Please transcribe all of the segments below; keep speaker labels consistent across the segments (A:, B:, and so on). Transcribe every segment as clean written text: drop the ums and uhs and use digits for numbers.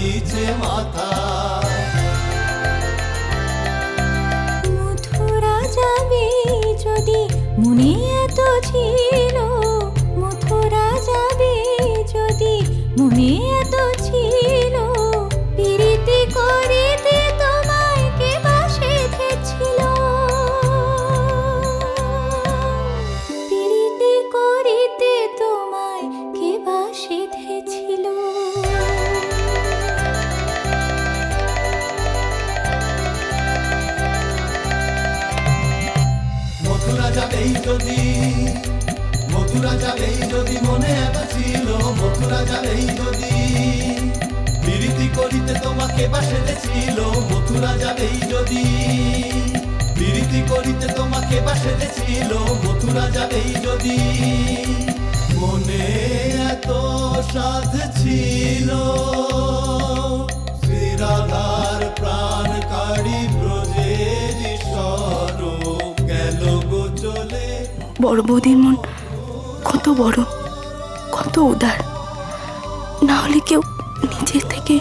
A: নিচে মাথা।
B: মথুরা যাবে যদি মনে এত ছিল, মথুরা যাবে যদি মনে এত ছিল, প্রীতি করিতে তোমায় কে বাসিতেছিল, প্রীতি করিতে তোমায় কে বাসিতেছিল।
A: মথুরা যাবেই যদি, মথুরা যাবেই যদি মনে এত ছিল, মথুরা যাবেই যদি প্রীতি করিতে তোমাকে বাসিতেছিল, মথুরা যাবেই যদি প্রীতি করিতে তোমাকে বাসিতেছিল, মথুরা যাবেই যদি মনে এত সাধ ছিল, শ্রীরাধার প্রাণ কাড়ি ব্রজের স্বরূপ গেল গো চলে।
C: বড় বৌদির মন কত বড়, কত উদার। না হলে কেউ নিজের থেকে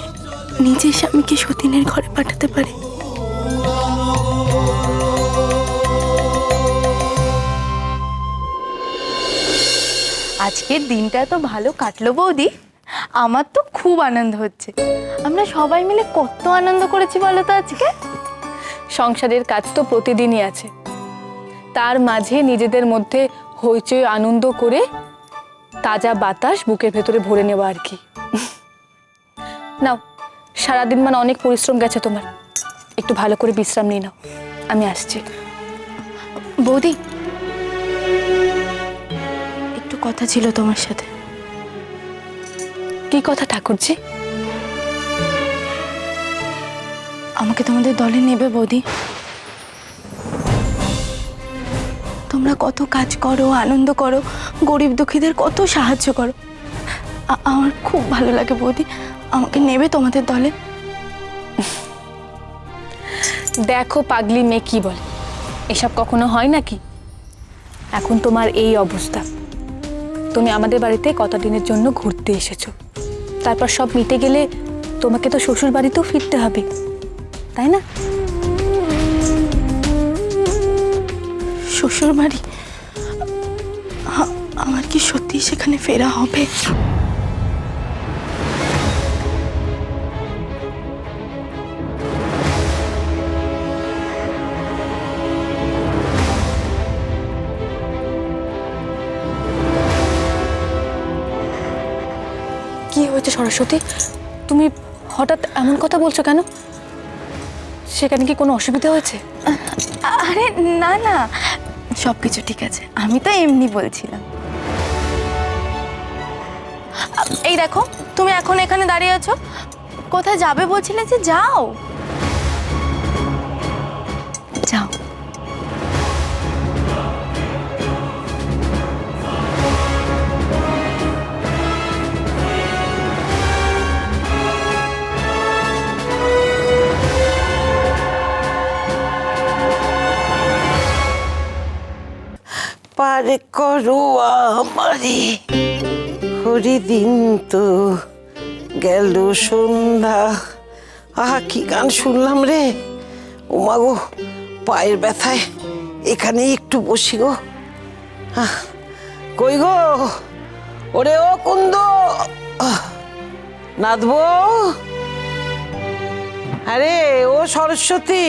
C: নিজের স্বামীকে সতীনের ঘরে পাঠাতে পারে?
D: আজকের দিনটা তো ভালো কাটলো বৌদি, আমার তো খুব আনন্দ হচ্ছে। আমরা সবাই মিলে কত আনন্দ করেছি বলো তো আজকে। সংসারের কাজ তো প্রতিদিনই আছে, তার মাঝে নিজেদের মধ্যে হইচই আনন্দ করে তাজা বাতাস বুকের ভেতরে ভরে নেওয়া আর কি। নাও, সারাদিন মানে অনেক পরিশ্রম গেছে তোমার, একটু ভালো করে বিশ্রাম নিয়ে নাও, আমি আসছি।
C: বৌদি, একটু কথা ছিল তোমার সাথে।
D: কি কথা ঠাকুরজি?
C: আমাকে তোমাদের দলে নেবে বৌদি? তোমরা কত কাজ করো, আনন্দ করো, গরিব দুঃখীদের কত সাহায্য করো। আমার খুব ভালো লাগে বৌদি, আমাকে নেবে তোমাদের দলে?
D: দেখো পাগলি মেয়ে কি বলে, এসব কখনো হয় নাকি? এখন তোমার এই অবস্থা, তুমি আমাদের বাড়িতে কত দিনের জন্য ঘুরতে এসেছো, তারপর সব মিটে গেলে তোমাকে তো শ্বশুর বাড়িতেও ফিরতে হবে, তাই না?
C: শ্বশুর বাড়ি? আমার কি সত্যি সেখানে ফেরা হবে?
D: কি হয়েছে সরস্বতী, তুমি হঠাৎ এমন কথা বলছো কেন? সেখানে কি কোনো অসুবিধা হয়েছে?
C: আরে না না, সবকিছু ঠিক আছে, আমি তো এমনি বলছিলাম। এই দেখো, তুমি এখন এখানে দাঁড়িয়ে আছো, কোথায় যাবে বলছিলে যে? যাও যাও।
E: পার করো আমারে হরিদিন তো গেল সন্ধ্যা। আহা, কি গান শুনলাম রে! ওমা গো, পায়ের ব্যথায় এখানেই একটু বসি গো। কই গো, ওরে ও কুন্দ, নাচবো? আরে ও সরস্বতী,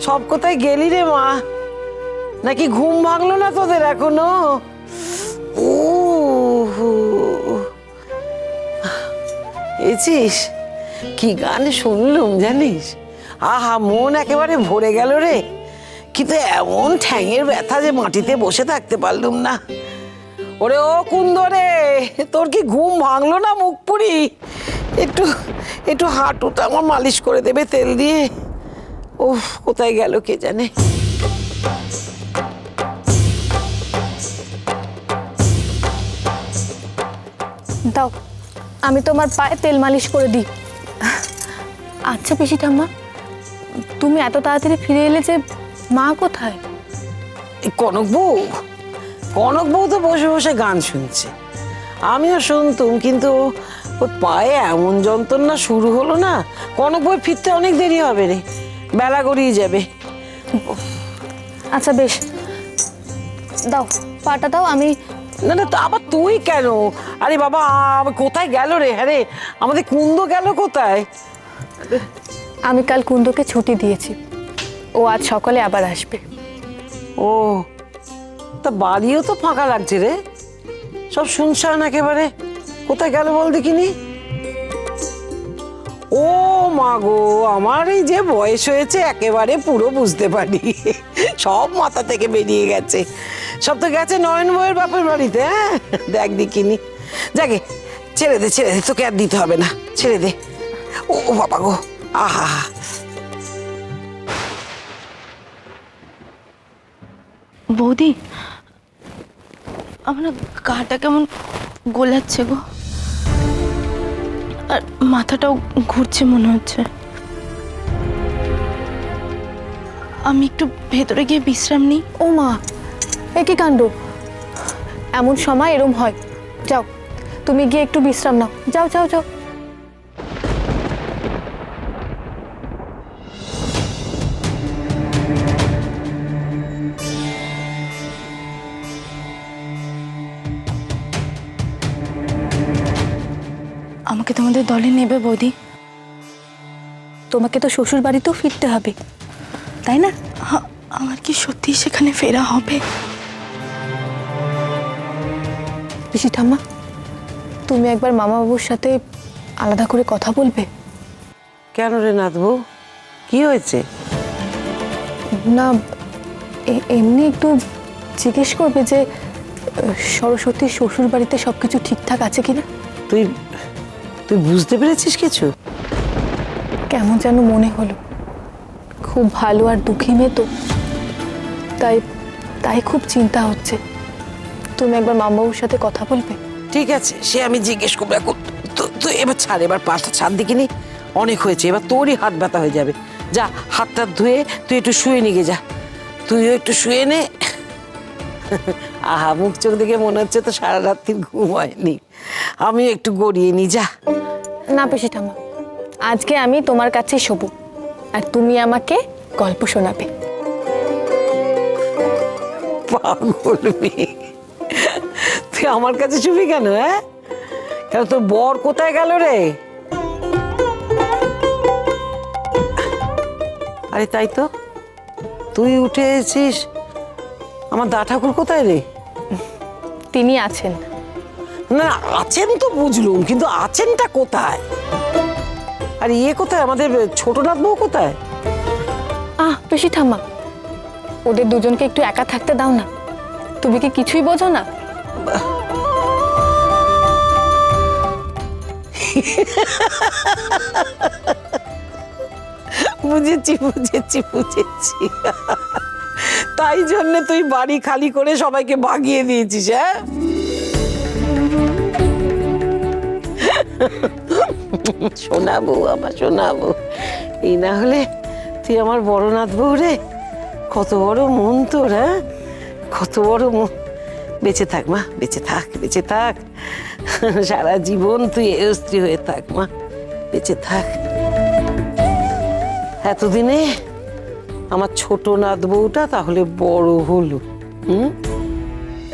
E: সব কোথায় গেলি রে মা? নাকি ঘুম ভাঙলো না তোদের এখনো? ও এছিস, কি গান শুনলুম জানিস? আহা, মন একেবারে ভরে গেল রে। কিন্তু এমন ঠ্যাঙের ব্যথা যে মাটিতে বসে থাকতে পারলুম না। ওরে ও কুন্দ রে, তোর কি ঘুম ভাঙলো না মুখ পুরি? একটু একটু হাঁটুটা আমার মালিশ করে দেবে তেল দিয়ে। ওহ, কোথায় গেল কে জানে।
D: দাও, আমি তোমার পায়ে তেল মালিশ করে দিই। আচ্ছা পিসি ঠাম্মা, তুমি এত তাড়াতাড়ি ফিরে এলে যে, মা কোথায়?
E: কনক বউ তো বসে বসে গান শুনছে। আমিও শুনতুম, কিন্তু ওর পায়ে এমন যন্ত্রণা শুরু হলো না, কনক বই ফিরতে অনেক দেরি হবে রে, বেলা গড়িয়ে যাবে।
D: আচ্ছা বেশ, দাও পাটা দাও, আমি
E: না না, তা আবার তুই কেন? আরে বাবা, কোথায় গেল রে? হ্যাঁ রে, আমাদের কুন্দ গেল কোথায়?
D: আমি কাল কুন্দকে ছুটি দিয়েছি, ও আজ সকালে আবার আসবে।
E: ও, তা বাড়িও তো ফাঁকা লাগছে রে, সব শুনশান একেবারে। কোথায় গেল বল দেখিনি? ও মা গো, আমার এই যে বয়স হয়েছে একেবারে পুরো বুঝতে পারি, সব মাথা থেকে বেরিয়ে গেছে। সব তো গেছে নয়ন বউয়ের বাপের বাড়িতে। হ্যাঁ, দেখ দেখিনি, যাকে ছেড়ে দে, ছেড়ে দে, তোকে আর দিতে হবে না, ছেড়ে দে। ও বাবা গো, আহা।
C: বৌদি, আমার না গাটা কেমন গোলাচ্ছে গো, আর মাথাটাও ঘুরছে মনে হচ্ছে। আমি একটু ভেতরে গিয়ে বিশ্রাম নিই।
D: ও মা, এ কি কাণ্ড! এমন সময় এরম হয়। যাও, তুমি গিয়ে একটু বিশ্রাম নাও, যাও যাও যাও।
C: আমাকে তোমাদের দলে নেবে বৌদি?
D: তোমাকে তো শ্বশুর বাড়িতেও ফিরতে হবে, তাই না?
C: আমার কি সত্যি সেখানে ফেরা হবে?
D: পিসি ঠাম্মা, তুমি একবার মামা বাবুর সাথে আলাদা করে কথা বলবে?
E: কেন রে নাথবু, কি হয়েছে?
D: না, এমনি একটু জিজ্ঞেস করবে যে সরস্বতীর শ্বশুর বাড়িতে সবকিছু ঠিকঠাক আছে কিনা।
E: তুই তুই বুঝতে পেরেছিস কিছু?
D: কেমন যেন মনে হলো, খুব ভালো আর দুঃখী মেয়ে তো, তাই তাই খুব চিন্তা হচ্ছে। তুমি একবার মামাবাবুর সাথে কথা বলবে?
E: ঠিক আছে, সে আমি জিজ্ঞেস করবো। এখন তুই এবার ছাড়, এবার পাটা ছাড় দেখিনি, অনেক হয়েছে, এবার তোরই হাত ব্যথা হয়ে যাবে। যা, হাতটা ধুয়ে তুই একটু শুয়ে নিয়ে যা, তুইও একটু শুয়ে নে। আহা, মুখ চোখ দেখে মনে হচ্ছে তো সারা রাত্রি ঘুম হয়নি। আমিও একটু গড়িয়ে নি, যা।
D: না পিসি ঠাম্মা, আজকে আমি তোমার কাছেই শোবো, আর তুমি আমাকে গল্প শোনাবে।
E: পাগল মেয়ে, তুই আমার কাছে শুবি কেন? হ্যাঁ, কেন তোর বর কোথায় গেল রে? আরে তাই তো, তুই উঠে এসেছিস, আমার দা ঠাকুর কোথায় রে?
D: তিনি আছেন।
E: না, আছেন তো বুঝলুম, কিন্তু আছেনটা কোথায়? আর ইয়ে কোথায়, আমাদের ছোট নাথ বউ কোথায়?
D: পিসি ঠাম্মা, ওদের দুজনকে একটু একা থাকতে দাও না, তুমি কি কিছুই বোঝো না?
E: বুঝেছি বুঝেছি বুঝেছি, তাই জন্য তুই বাড়ি খালি করে সবাইকে ভাগিয়ে দিয়েছিস। হ্যাঁ, শোনাবো, আমার শোনাবো। এই না হলে তুই আমার বড় নাথ বউ রে, কত বড় মন তোর। হ্যাঁ, কত বড় মন। বেঁচে থাক মা, বেঁচে থাক, বেঁচে থাক, সারা জীবন তুই এ স্ত্রী হয়ে থাক মা, বেঁচে থাক। এতদিনে আমার ছোট নাথ বউটা তাহলে বড় হলো।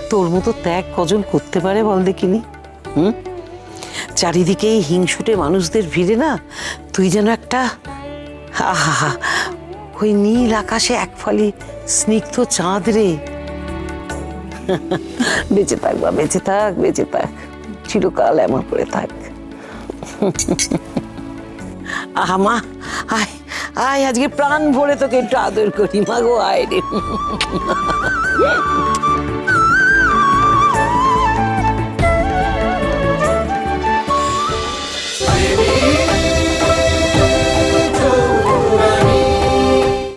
E: তোর মতো ত্যাগ কজন করতে পারে বল দেখিনি? চারিদিকে এই হিংসুটে মানুষদের ভিড়ে না, তুই যেন একটা, আহা, ওই নীল আকাশে এক ফালি স্নিগ্ধ চাঁদ রে। বেঁচে থাক বা, বেঁচে থাক, বেঁচে থাক, চিরকাল এমন করে থাক। আহা মা, আয় আয়, আজকে প্রাণ ভরে তোকে একটু আদর করি মা গো, আয় রে।